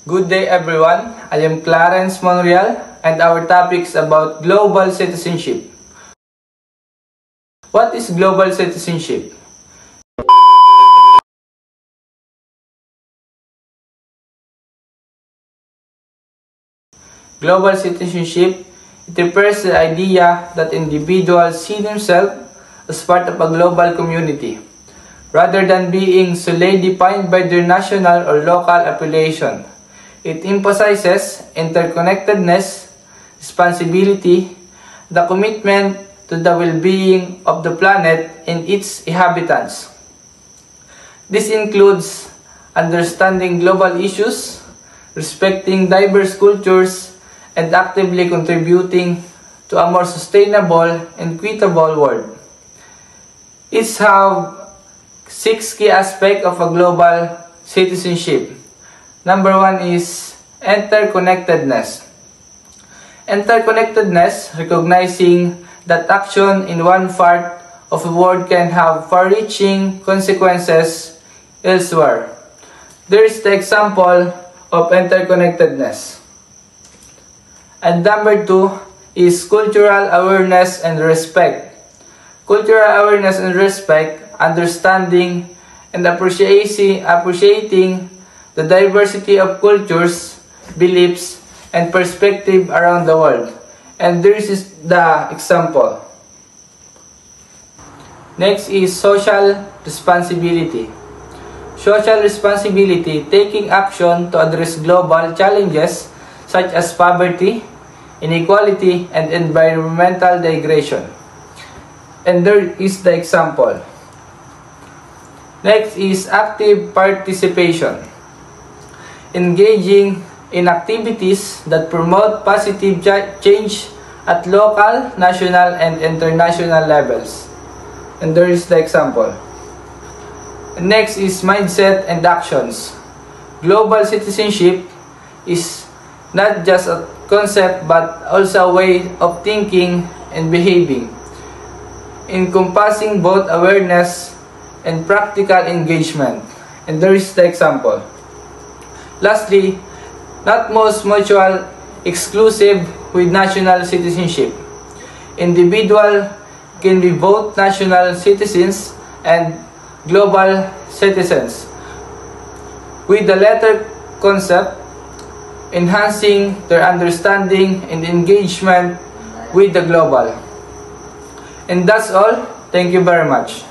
Good day everyone, I am Clarence Monreal and our topic is about global citizenship. What is global citizenship? Global citizenship, it refers to the idea that individuals see themselves as part of a global community, rather than being solely defined by their national or local affiliation. It emphasizes interconnectedness, responsibility, the commitment to the well-being of the planet and its inhabitants. This includes understanding global issues, respecting diverse cultures, and actively contributing to a more sustainable and equitable world. It has 6 key aspects of a global citizenship. Number 1 is interconnectedness. Interconnectedness, recognizing that action in one part of the world can have far-reaching consequences elsewhere. There is the example of interconnectedness. And number 2 is cultural awareness and respect. Cultural awareness and respect, understanding and appreciating the diversity of cultures, beliefs, and perspectives around the world. And this is the example. Next is social responsibility. Social responsibility, taking action to address global challenges such as poverty, inequality, and environmental degradation. And there is the example. Next is active participation. Engaging in activities that promote positive change at local, national, and international levels. And there is the example. Next is mindset and actions. Global citizenship is not just a concept but also a way of thinking and behaving, encompassing both awareness and practical engagement. And there is the example. Lastly, not most mutual exclusive with national citizenship. Individual can be both national citizens and global citizens, with the latter concept enhancing their understanding and engagement with the global. And that's all. Thank you very much.